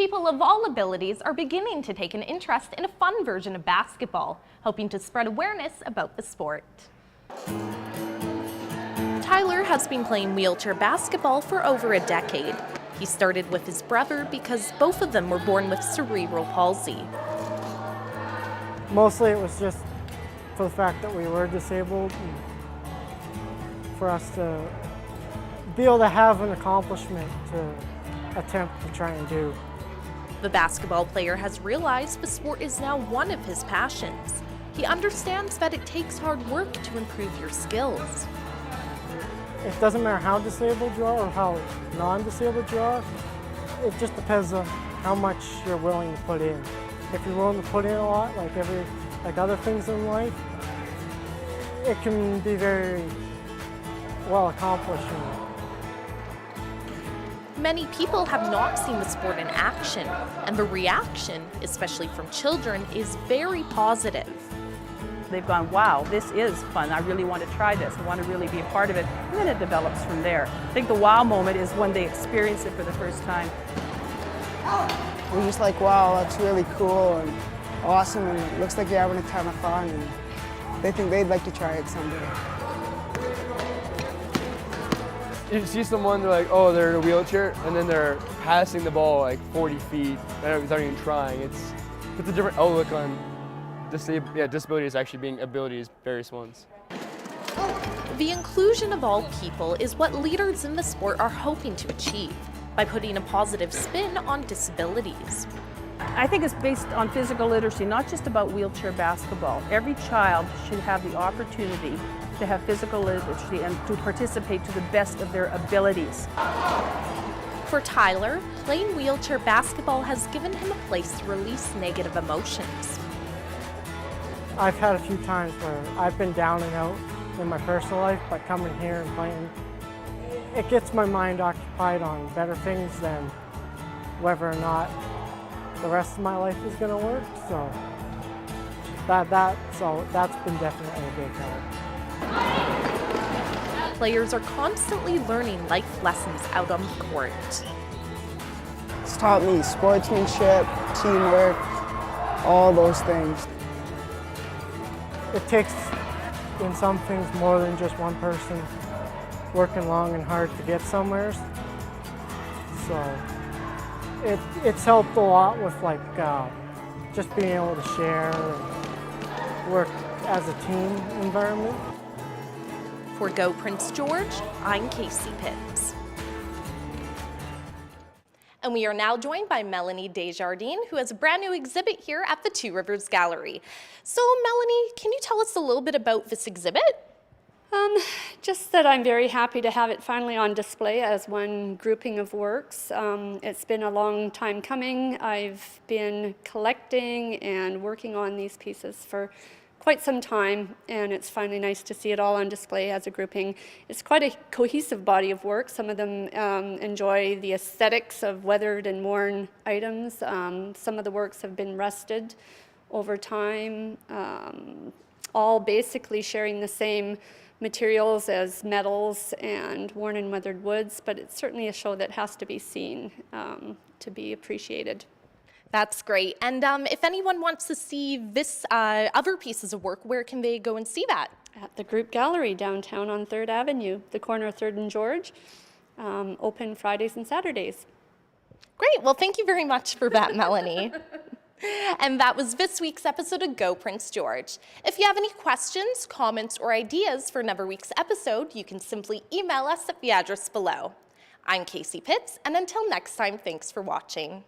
People of all abilities are beginning to take an interest in a fun version of basketball, hoping to spread awareness about the sport. Tyler has been playing wheelchair basketball for over a decade. He started with his brother because both of them were born with cerebral palsy. Mostly it was just for the fact that we were disabled, and for us to be able to have an accomplishment to attempt to try and do. The basketball player has realized the sport is now one of his passions. He understands that it takes hard work to improve your skills. It doesn't matter how disabled you are or how non-disabled you are. It just depends on how much you're willing to put in. If you're willing to put in a lot, like other things in life, it can be very well accomplished. Many people have not seen the sport in action, and the reaction, especially from children, is very positive. They've gone, wow, this is fun. I really want to try this. I want to really be a part of it. And then it develops from there. I think the wow moment is when they experience it for the first time. We're just like, wow, that's really cool and awesome, and it looks like they're having a ton of fun, and they think they'd like to try it someday. You see someone, they're like, oh, they're in a wheelchair, and then they're passing the ball like 40 feet without even trying. It's a different outlook on disabilities actually being abilities, various ones. The inclusion of all people is what leaders in the sport are hoping to achieve by putting a positive spin on disabilities. I think it's based on physical literacy, not just about wheelchair basketball. Every child should have the opportunity to have physical literacy and to participate to the best of their abilities. For Tyler, playing wheelchair basketball has given him a place to release negative emotions. I've had a few times where I've been down and out in my personal life, but coming here and playing, it gets my mind occupied on better things than whether or not the rest of my life is going to work. So that's been definitely a big help. Players are constantly learning life lessons out on the court. It's taught me sportsmanship, teamwork, all those things. It takes, in some things, more than just one person working long and hard to get somewhere. So it's helped a lot with just being able to share and work as a team environment. For Go Prince George, I'm Casey Pitts. And we are now joined by Melanie Desjardins, who has a brand new exhibit here at the Two Rivers Gallery. So Melanie, can you tell us a little bit about this exhibit? Just that I'm very happy to have it finally on display as one grouping of works. It's been a long time coming. I've been collecting and working on these pieces for quite some time, and it's finally nice to see it all on display as a grouping. It's quite a cohesive body of work. Some of them enjoy the aesthetics of weathered and worn items. Some of the works have been rusted over time, all basically sharing the same materials as metals and worn and weathered woods, but it's certainly a show that has to be seen to be appreciated. That's great. And if anyone wants to see this other pieces of work, where can they go and see that? At the Group Gallery downtown on 3rd Avenue, the corner of 3rd and George, open Fridays and Saturdays. Great. Well, thank you very much for that, Melanie. And that was this week's episode of Go Prince George. If you have any questions, comments, or ideas for another week's episode, you can simply email us at the address below. I'm Casey Pitts, and until next time, thanks for watching.